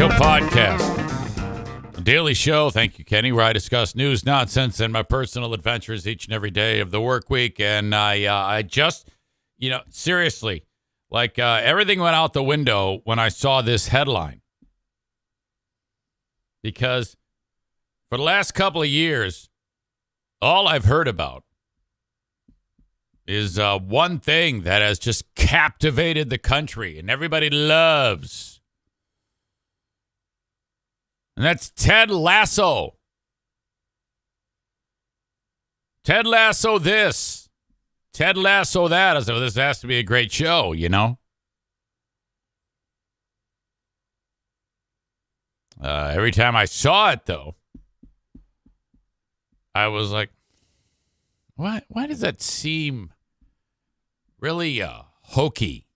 Show podcast. The Daily Show. Thank you, Kenny, where I discuss news, nonsense, and my personal adventures each and every day of the work week. And I just, seriously, everything went out the window when I saw this headline. Because for the last couple of years, all I've heard about is one thing that has just captivated the country and everybody loves. And that's Ted Lasso. Ted Lasso this. Ted Lasso that. So this has to be a great show, Every time I saw it, though, I was like, why does that seem really hokey?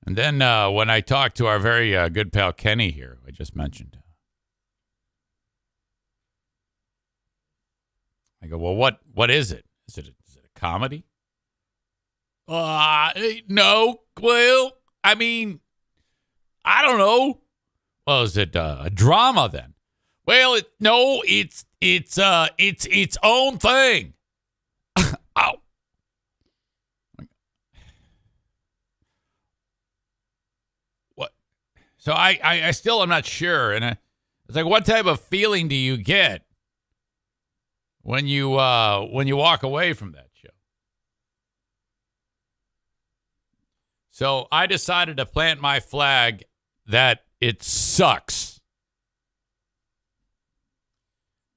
And then when I talked to our very good pal Kenny here, I just mentioned, I go, well, what is it? Is it a comedy? No. Well, I mean, I don't know. Well, is it a drama then? Well, it's its own thing. Ow. What? So I still am not sure, and it's like, what type of feeling do you get when you walk away from that show? So I decided to plant my flag that it sucks.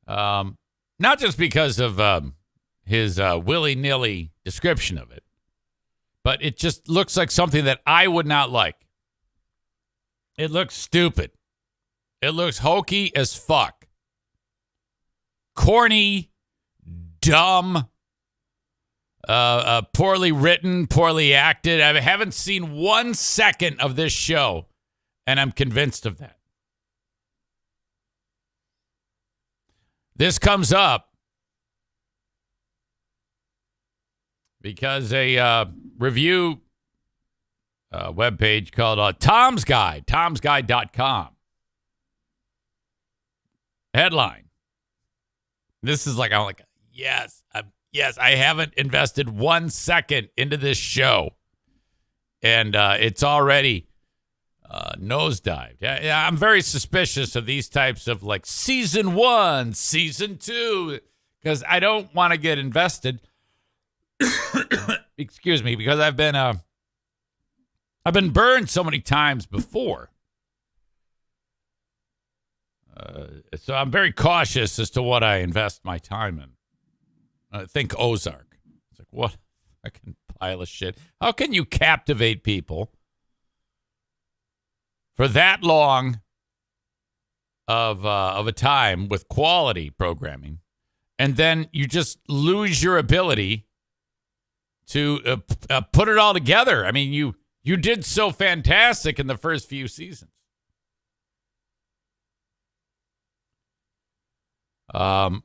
Not just because of his willy-nilly description of it, but it just looks like something that I would not like. It looks stupid. It looks hokey as fuck. Corny, dumb, poorly written, poorly acted. I haven't seen 1 second of this show, and I'm convinced of that. This comes up because a review webpage called Tom's Guide, tomsguide.com. Headline. This is I'm like, yes, I haven't invested 1 second into this show, and it's already nosedived. Yeah, I'm very suspicious of these types of season 1, season 2, because I don't want to get invested. Excuse me, because I've been burned so many times before. So I'm very cautious as to what I invest my time in. Think Ozark. It's like, what a fucking pile of shit. How can you captivate people for that long of a time with quality programming, and then you just lose your ability to put it all together? I mean, you did so fantastic in the first few seasons. I'm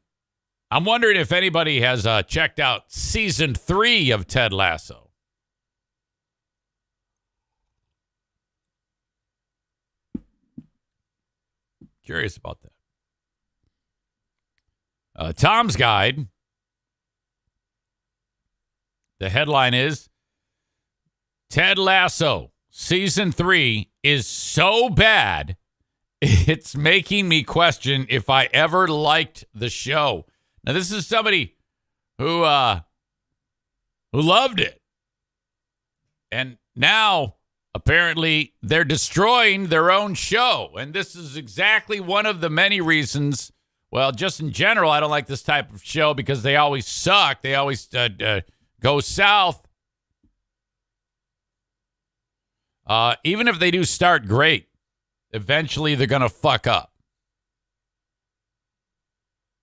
wondering if anybody has checked out season 3 of Ted Lasso. Curious about that. Tom's Guide. The headline is, Ted Lasso season 3 is so bad, it's making me question if I ever liked the show. Now, this is somebody who loved it. And now, apparently, they're destroying their own show. And this is exactly one of the many reasons, well, just in general, I don't like this type of show because they always suck. They always go south. Even if they do start great, eventually they're going to fuck up.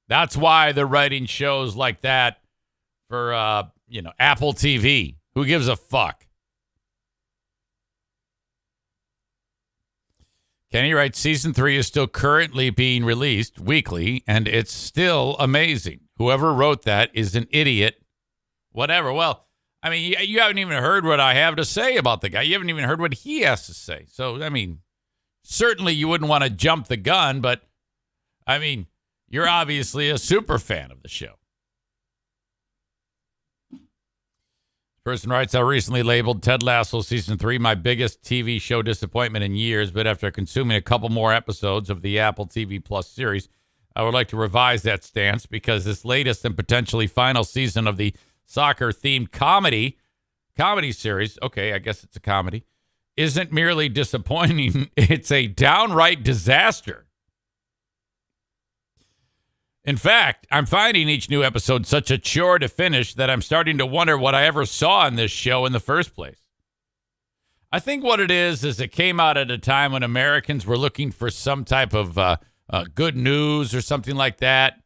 That's why they're writing shows like that for, Apple TV. Who gives a fuck? Kenny writes, season 3 is still currently being released weekly, and it's still amazing. Whoever wrote that is an idiot. Whatever. Well, I mean, you haven't even heard what I have to say about the guy. You haven't even heard what he has to say. So, I mean, certainly you wouldn't want to jump the gun, but, I mean, you're obviously a super fan of the show. Person writes, I recently labeled Ted Lasso Season 3 my biggest TV show disappointment in years, but after consuming a couple more episodes of the Apple TV Plus series, I would like to revise that stance because this latest and potentially final season of the soccer-themed comedy series, okay, I guess it's a comedy, isn't merely disappointing, it's a downright disaster. In fact, I'm finding each new episode such a chore to finish that I'm starting to wonder what I ever saw in this show in the first place. I think what it is it came out at a time when Americans were looking for some type of good news or something like that,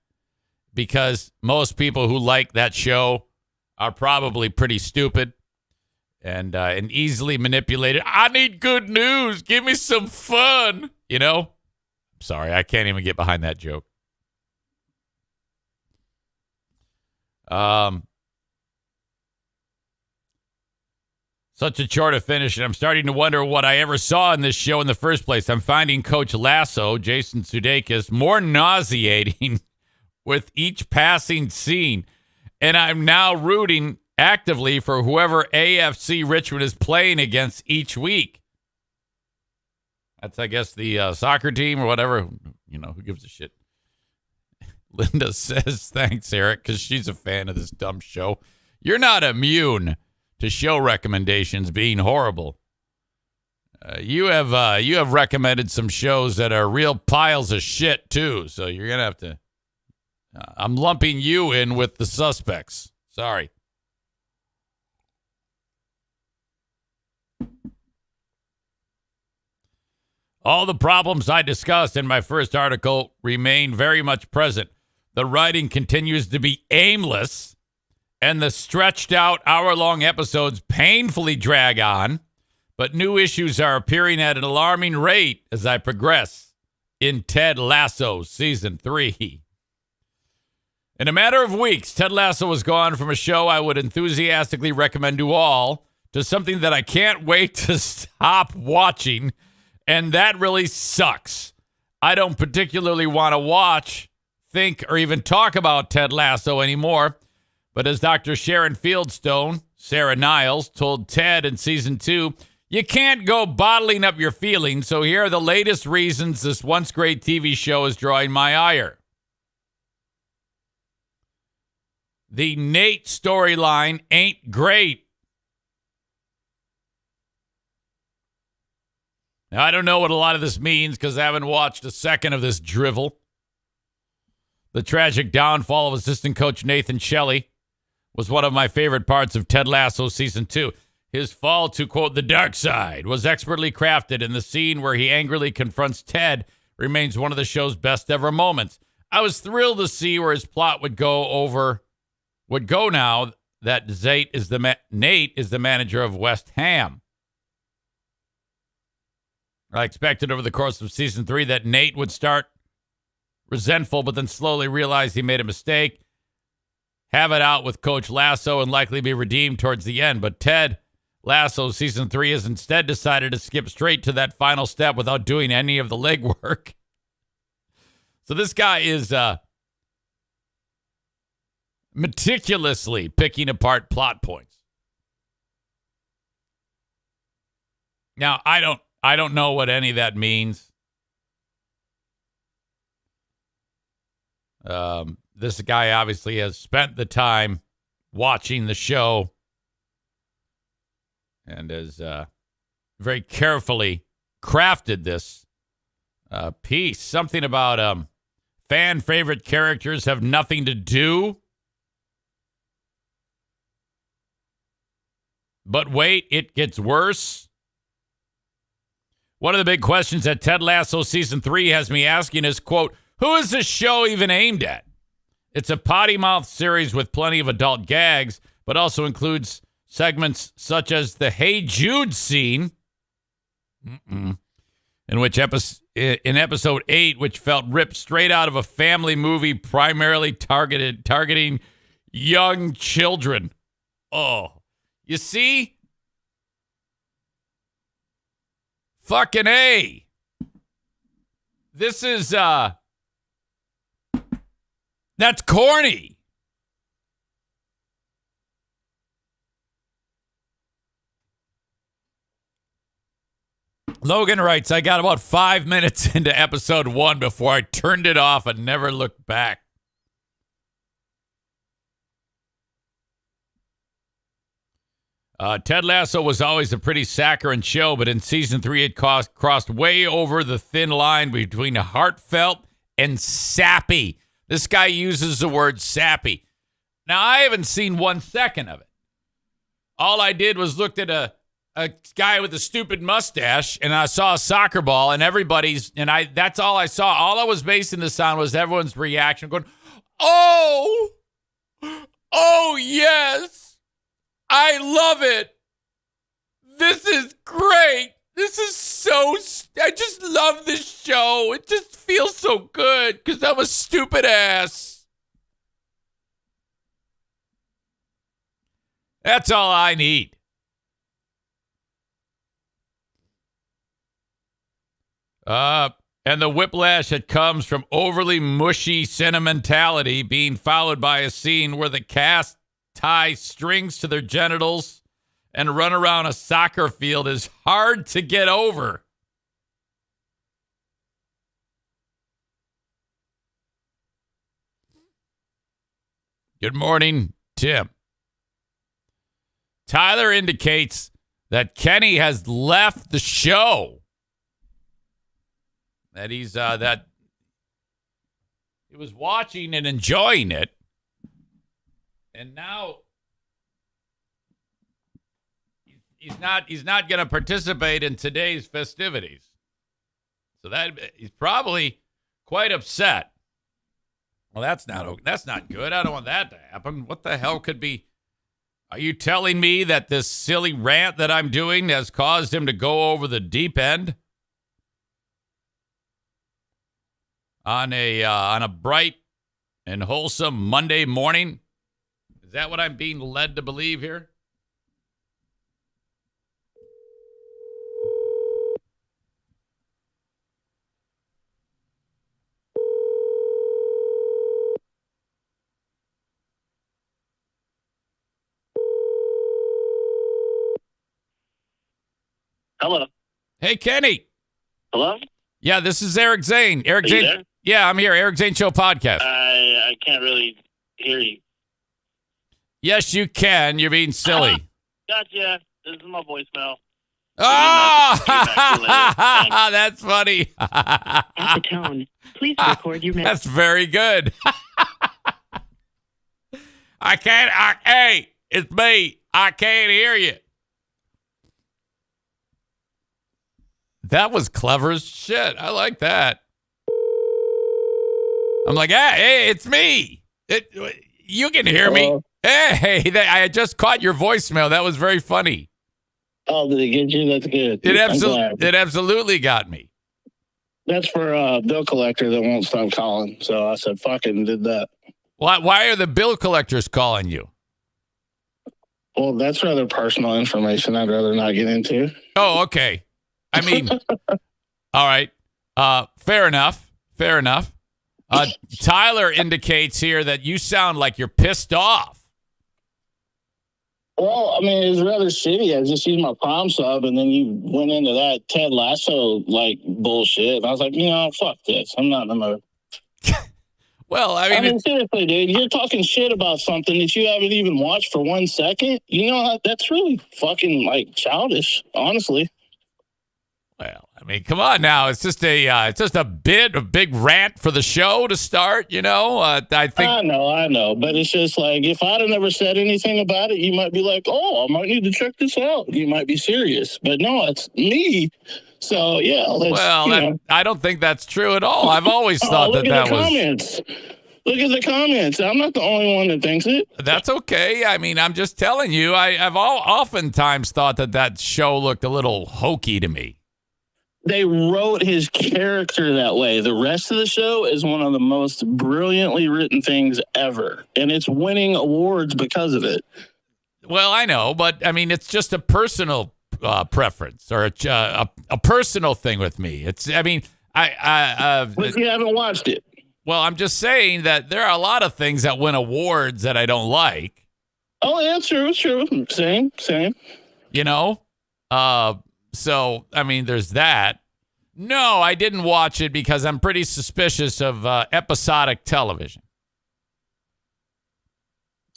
because most people who like that show are probably pretty stupid and easily manipulated. I need good news. Give me some fun. You know? Sorry, I can't even get behind that joke. Such a chore to finish, and I'm starting to wonder what I ever saw in this show in the first place. I'm finding Coach Lasso, Jason Sudeikis, more nauseating with each passing scene, and I'm now rooting actively for whoever AFC Richmond is playing against each week. That's, I guess, the soccer team or whatever. You know, who gives a shit? Linda says, thanks, Eric, because she's a fan of this dumb show. You're not immune to show recommendations being horrible. You have recommended some shows that are real piles of shit, too. So you're going to have to... I'm lumping you in with the suspects. Sorry. All the problems I discussed in my first article remain very much present. The writing continues to be aimless, and the stretched out hour-long episodes painfully drag on, but new issues are appearing at an alarming rate as I progress in Ted Lasso Season 3. In a matter of weeks, Ted Lasso has gone from a show I would enthusiastically recommend to all to something that I can't wait to stop watching, and that really sucks. I don't particularly want to watch, think, or even talk about Ted Lasso anymore. But as Dr. Sharon Fieldstone, Sarah Niles, told Ted in Season 2, you can't go bottling up your feelings, so here are the latest reasons this once great TV show is drawing my ire. The Nate storyline ain't great. Now, I don't know what a lot of this means because I haven't watched a second of this drivel. The tragic downfall of assistant coach Nathan Shelley was one of my favorite parts of Ted Lasso Season 2. His fall to, quote, the dark side was expertly crafted, and the scene where he angrily confronts Ted remains one of the show's best ever moments. I was thrilled to see where his plot would go now that Nate is the manager of West Ham. I expected over the course of Season 3 that Nate would start resentful, but then slowly realize he made a mistake, have it out with Coach Lasso, and likely be redeemed towards the end. But Ted Lasso Season 3 has instead decided to skip straight to that final step without doing any of the legwork. So this guy is meticulously picking apart plot points. Now, I don't know what any of that means. This guy obviously has spent the time watching the show and has very carefully crafted this piece. Something about fan favorite characters have nothing to do. But wait, it gets worse. One of the big questions that Ted Lasso Season 3 has me asking is, quote, who is this show even aimed at? It's a potty-mouth series with plenty of adult gags, but also includes segments such as the Hey Jude scene, in episode 8, which felt ripped straight out of a family movie primarily targeting young children. Oh, You see? Fucking A. This is, that's corny. Logan writes, I got about 5 minutes into episode 1 before I turned it off and never looked back. Ted Lasso was always a pretty saccharine show, but in season 3, it crossed way over the thin line between heartfelt and sappy. This guy uses the word sappy. Now, I haven't seen 1 second of it. All I did was looked at a guy with a stupid mustache, and I saw a soccer ball, and that's all I saw. All I was basing this on was everyone's reaction going, oh, yes. I love it. This is great. This is I just love this show. It just feels so good because I'm a stupid ass. That's all I need. And the whiplash that comes from overly mushy sentimentality being followed by a scene where the cast tie strings to their genitals and run around a soccer field is hard to get over. Good morning, Tim. Tyler indicates that Kenny has left the show. That he was watching and enjoying it. And now he's not going to participate in today's festivities. So he's probably quite upset. Well, that's not good. I don't want that to happen. What the hell could be? Are you telling me that this silly rant that I'm doing has caused him to go over the deep end on a bright and wholesome Monday morning? Is that what I'm being led to believe here? Hello. Hey, Kenny. Hello? Yeah, this is Eric Zane. Eric Zane. There? Yeah, I'm here. Eric Zane Show podcast. I can't really hear you. Yes, you can. You're being silly. Gotcha. This is my voicemail. Oh, that's funny. At the tone, please record your message. That's very good. Hey, it's me. I can't hear you. That was clever as shit. I like that. I'm like, hey, it's me. You can hear me. Hey, I just caught your voicemail. That was very funny. Oh, did it get you? That's good. It absolutely got me. That's for a bill collector that won't stop calling. So I said, fuck it, and did that. Why are the bill collectors calling you? Well, that's rather personal information I'd rather not get into. Oh, okay. I mean, all right. Fair enough. Tyler indicates here that you sound like you're pissed off. Well, I mean, it was rather shitty. I just used my Palm sub, and then you went into that Ted Lasso, bullshit. And I was like, fuck this. I'm not in the mood. Well, I mean, seriously, dude, you're talking shit about something that you haven't even watched for 1 second. That's really fucking, childish, honestly. Well, I mean, come on now. It's just a big rant for the show to start, I think. I know. But it's just if I'd have never said anything about it, you might be like, oh, I might need to check this out. You might be serious. But no, it's me. So, yeah. I don't think that's true at all. I've always thought that was. Comments. Look at the comments. I'm not the only one that thinks it. That's okay. I mean, I'm just telling you, I've oftentimes thought that show looked a little hokey to me. They wrote his character that way. The rest of the show is one of the most brilliantly written things ever. And it's winning awards because of it. Well, I know, but I mean, it's just a personal preference or a personal thing with me. It's, I mean, But you haven't watched it. well, I'm just saying that there are a lot of things that win awards that I don't like. Oh, yeah, true. Same. You know, so I mean, there's that. No, I didn't watch it because I'm pretty suspicious of episodic television.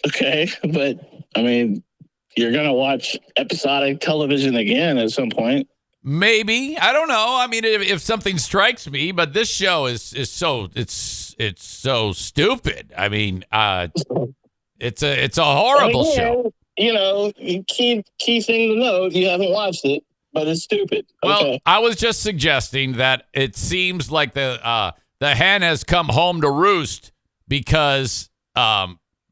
Okay, but I mean, you're gonna watch episodic television again at some point. Maybe, I don't know. I mean, if something strikes me, but this show is so it's so stupid. I mean, it's a horrible show. You know, key thing to note: you haven't watched it, but it's stupid. Well, Okay. I was just suggesting that it seems like the hen has come home to roost because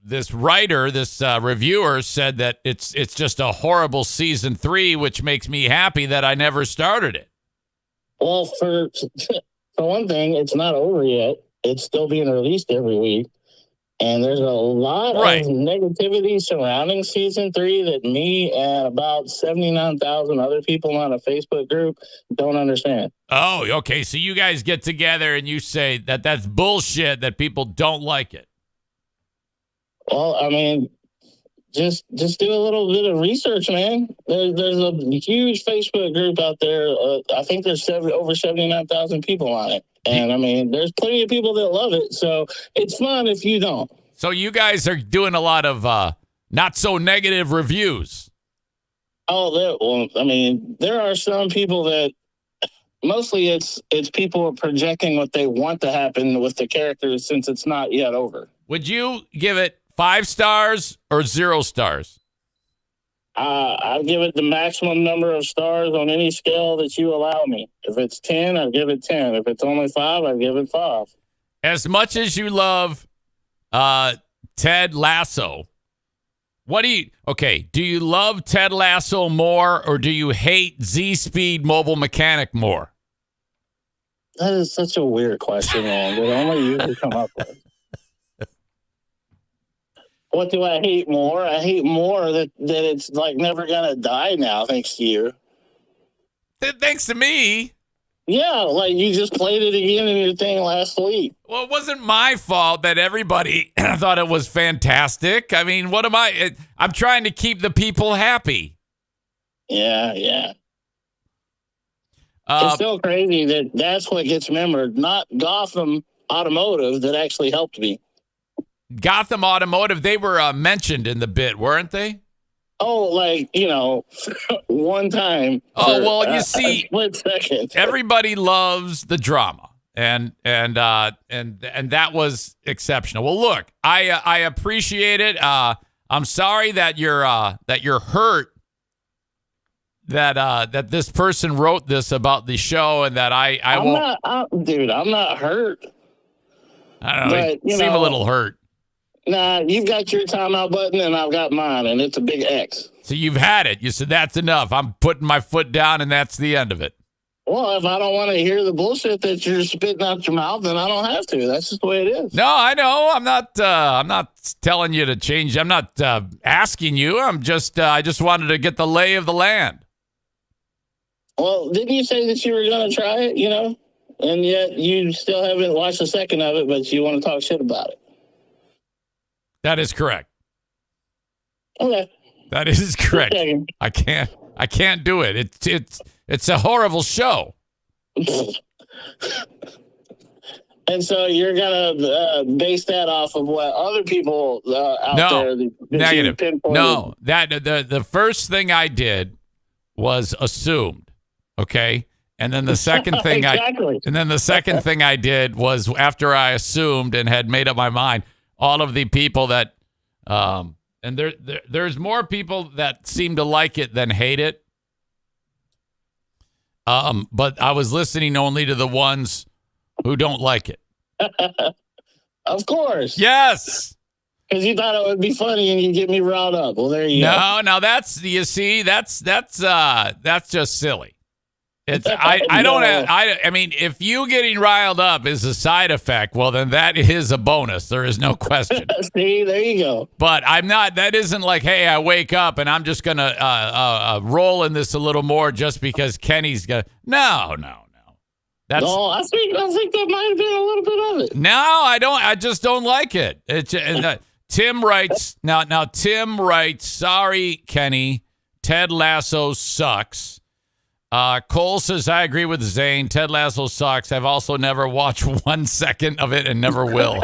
this writer, this reviewer said that it's just a horrible season 3, which makes me happy that I never started it. Well, for one thing, it's not over yet. It's still being released every week. And there's a lot Right. of negativity surrounding season 3 that me and about 79,000 other people on a Facebook group don't understand. Oh, okay. So you guys get together and you say that that's bullshit, that people don't like it. Well, I mean, just do a little bit of research, man. There's a huge Facebook group out there. I think there's over 79,000 people on it. And I mean, there's plenty of people that love it. So it's fun if you don't. So you guys are doing a lot of not so negative reviews. Well, I mean, there are some people that mostly it's people projecting what they want to happen with the characters since it's not yet over. Would you give it 5 stars or 0 stars? I'll give it the maximum number of stars on any scale that you allow me. If it's 10, I'll give it 10. If it's only 5, I'll give it 5. As much as you love Ted Lasso, do you love Ted Lasso more or do you hate Z-Speed Mobile Mechanic more? That is such a weird question, man, that only you can come up with. What do I hate more? I hate more that it's like never gonna die now, thanks to you. Thanks to me. Yeah, like you just played it again in your thing last week. Well, it wasn't my fault that everybody thought it was fantastic. I mean, what am I? I'm trying to keep the people happy. Yeah. It's still crazy that that's what gets remembered, not Gotham Automotive that actually helped me. Gotham Automotive, they were mentioned in the bit, weren't they? Oh, like, one time. Oh, well, you see, a split second. everybody loves the drama, and that was exceptional. Well, look, I appreciate it. I'm sorry that you're hurt that this person wrote this about the show, and that I won't. I'm not hurt. I don't know. But, You seem a little hurt. Nah, you've got your timeout button, and I've got mine, and it's a big X. So you've had it. You said that's enough. I'm putting my foot down, and that's the end of it. Well, if I don't want to hear the bullshit that you're spitting out your mouth, then I don't have to. That's just the way it is. No, I know. I'm not telling you to change. I'm not asking you. I just wanted to get the lay of the land. Well, didn't you say that you were going to try it, And yet you still haven't watched a second of it, but you want to talk shit about it. That is correct. Okay. That is correct. Okay. I can't do it. It's a horrible show. And so you're gonna base that off of what other people out there? Negative. Pinpointed? No, that the first thing I did was assumed. Okay, and then the second thing thing I did was after I assumed and had made up my mind, all of the people that and there's more people that seem to like it than hate it. But I was listening only to the ones who don't like it. Of course. Yes. Because you thought it would be funny and you get me riled up. Well, there you go. No, now that's just silly. It's I don't have, I mean, if you getting riled up is a side effect, well then that is a bonus. There is no question. See, there you go. But I'm not. That isn't like, hey, I wake up and I'm just gonna roll in this a little more just because Kenny's gonna. No. That's No, I think that might have been a little bit of it. no. I don't. I just don't like it. Tim writes now. Tim writes, sorry, Kenny. Ted Lasso sucks. Cole says, I agree with Zane. Ted Lasso sucks. I've also never watched 1 second of it and never will.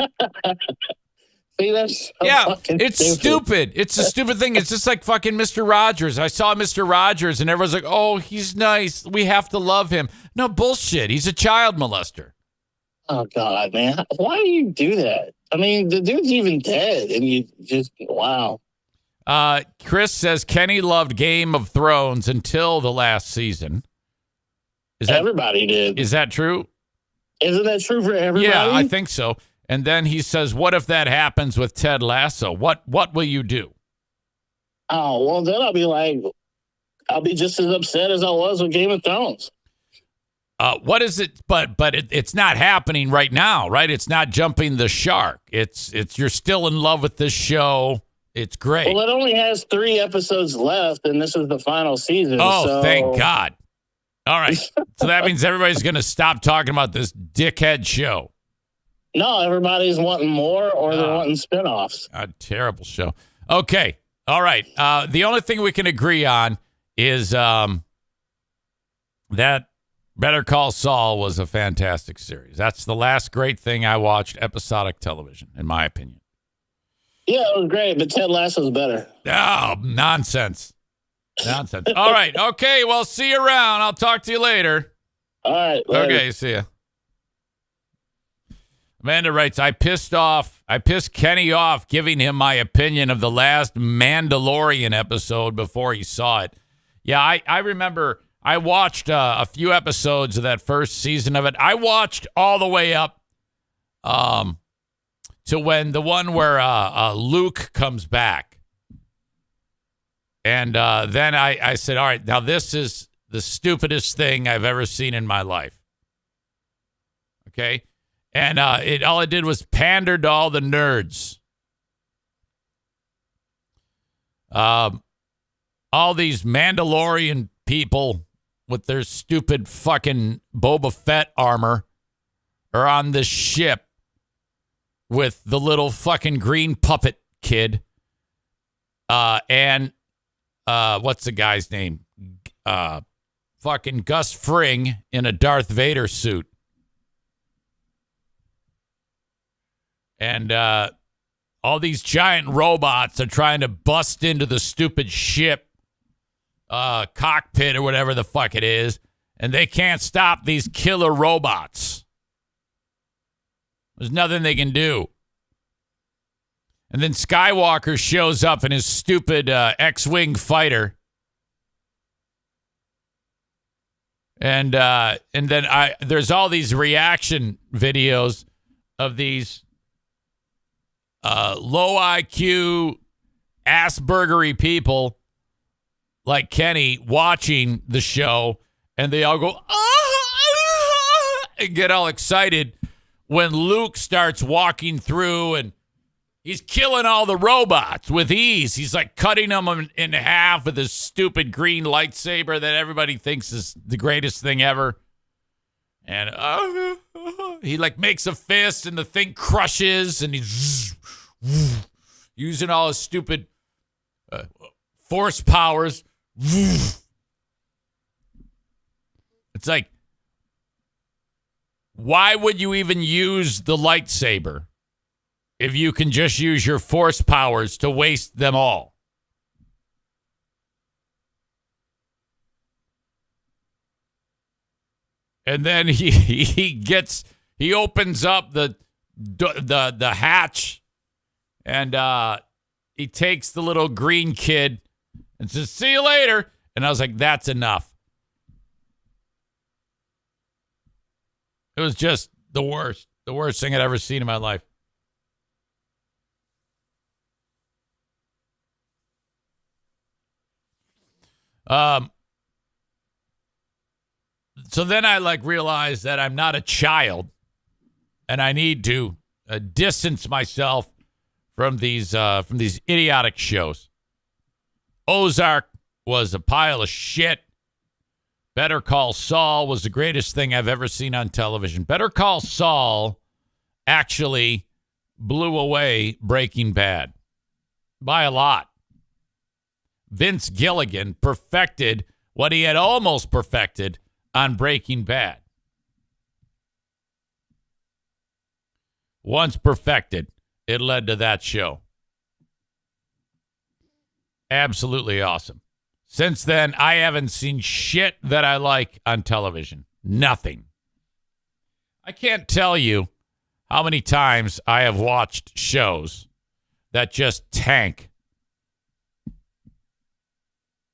See, that's so Yeah, it's stupid. It's a stupid thing. It's just like fucking Mr. Rogers. I saw Mr. Rogers and everyone's like, oh, he's nice. We have to love him. No, bullshit. He's a child molester. Oh, God, man. Why do you do that? I mean, the dude's even dead, and you just, wow. Chris says Kenny loved Game of Thrones until the last season. Everybody did. Is that true? Isn't that true for everybody? Yeah, I think so. And then he says, what if that happens with Ted Lasso? What will you do? Oh, well, then I'll be just as upset as I was with Game of Thrones. What is it? But it's not happening right now, right? It's not jumping the shark. It's you're still in love with this show. It's great. Well, it only has 3 episodes left, and this is the final season. Oh, so... thank God. All right. So that means everybody's going to stop talking about this dickhead show. No, everybody's wanting more, or they're wanting spinoffs. A terrible show. Okay. All right. The only thing we can agree on is that Better Call Saul was a fantastic series. That's the last great thing I watched episodic television, in my opinion. Yeah, it was great, but Ted Lasso's better. Oh, nonsense. All right. Okay. Well, see you around. I'll talk to you later. All right. Later. Okay. See ya. Amanda writes, I pissed Kenny off giving him my opinion of the last Mandalorian episode before he saw it. Yeah, I remember I watched a few episodes of that first season of it. I watched all the way up to when the one where Luke comes back. And then I said, all right, now this is the stupidest thing I've ever seen in my life. Okay? And all it did was pander to all the nerds. All these Mandalorian people with their stupid fucking Boba Fett armor are on this ship with the little fucking green puppet kid. And what's the guy's name? Fucking Gus Fring in a Darth Vader suit. And all these giant robots are trying to bust into the stupid ship cockpit or whatever the fuck it is. And they can't stop these killer robots. There's nothing they can do. And then Skywalker shows up in his stupid X-Wing fighter. And then there's all these reaction videos of these low IQ, Aspergery people like Kenny watching the show, and they all go, and get all excited when Luke starts walking through and he's killing all the robots with ease. He's like cutting them in half with his stupid green lightsaber that everybody thinks is the greatest thing ever. And he like makes a fist and the thing crushes and he's using all his stupid force powers. It's like, why would you even use the lightsaber if you can just use your force powers to waste them all? And then he opens up the hatch, and he takes the little green kid and says, "See you later." And I was like, that's enough. It was just the worst thing I'd ever seen in my life. So then I realized that I'm not a child and I need to distance myself from these idiotic shows. Ozark was a pile of shit. Better Call Saul was the greatest thing I've ever seen on television. Better Call Saul actually blew away Breaking Bad by a lot. Vince Gilligan perfected what he had almost perfected on Breaking Bad. Once perfected, it led to that show. Absolutely awesome. Since then, I haven't seen shit that I like on television. Nothing. I can't tell you how many times I have watched shows that just tank.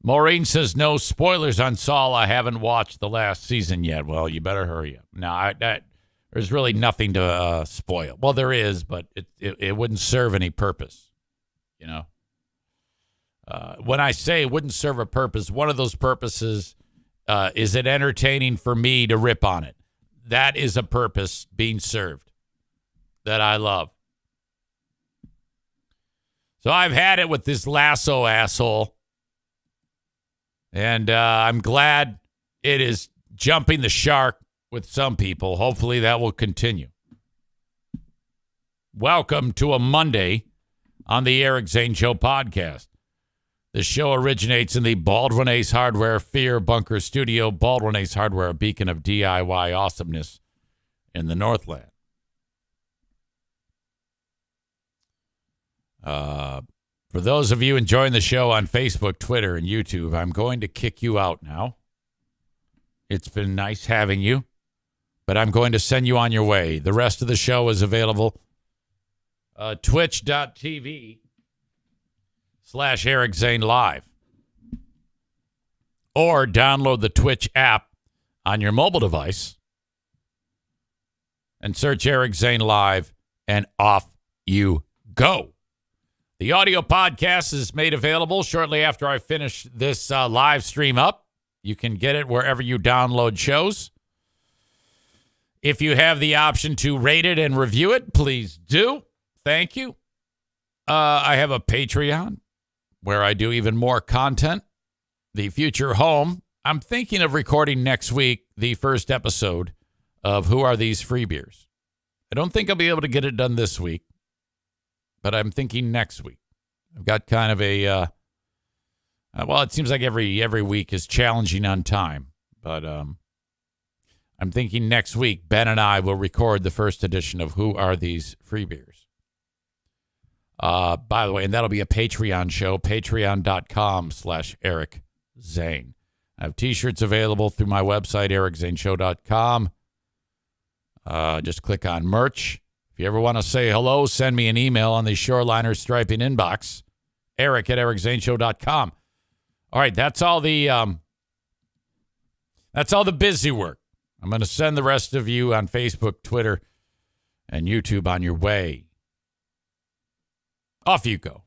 Maureen says, no spoilers on Saul. I haven't watched the last season yet. Well, you better hurry up. No, there's really nothing to spoil. Well, there is, but it wouldn't serve any purpose, you know. When I say it wouldn't serve a purpose, one of those purposes is it entertaining for me to rip on it. That is a purpose being served that I love. So I've had it with this Lasso asshole, and I'm glad it is jumping the shark with some people. Hopefully that will continue. Welcome to a Monday on the Eric Zane Show podcast. The show originates in the Baldwin Ace Hardware Fear Bunker Studio. Baldwin Ace Hardware, a beacon of DIY awesomeness in the Northland. For those of you enjoying the show on Facebook, Twitter, and YouTube, I'm going to kick you out now. It's been nice having you, but I'm going to send you on your way. The rest of the show is available. Twitch.tv/Eric Zane Live. Or download the Twitch app on your mobile device and search Eric Zane Live, and off you go. The audio podcast is made available shortly after I finish this live stream up. You can get it wherever you download shows. If you have the option to rate it and review it, please do. Thank you. I have a Patreon where I do even more content. The future home. I'm thinking of recording next week the first episode of Who Are These Free Beers? I don't think I'll be able to get it done this week, but I'm thinking next week. I've got kind of a, well, it seems like every week is challenging on time, but I'm thinking next week, Ben and I will record the first edition of Who Are These Free Beers? By the way, and that'll be a Patreon show, patreon.com/Eric Zane. I have t-shirts available through my website, ericzaneshow.com. Just click on merch. If you ever want to say hello, send me an email on the Shoreliner Striping inbox, eric@ericzaneshow.com. All right, that's all the busy work. I'm going to send the rest of you on Facebook, Twitter, and YouTube on your way. Off you go.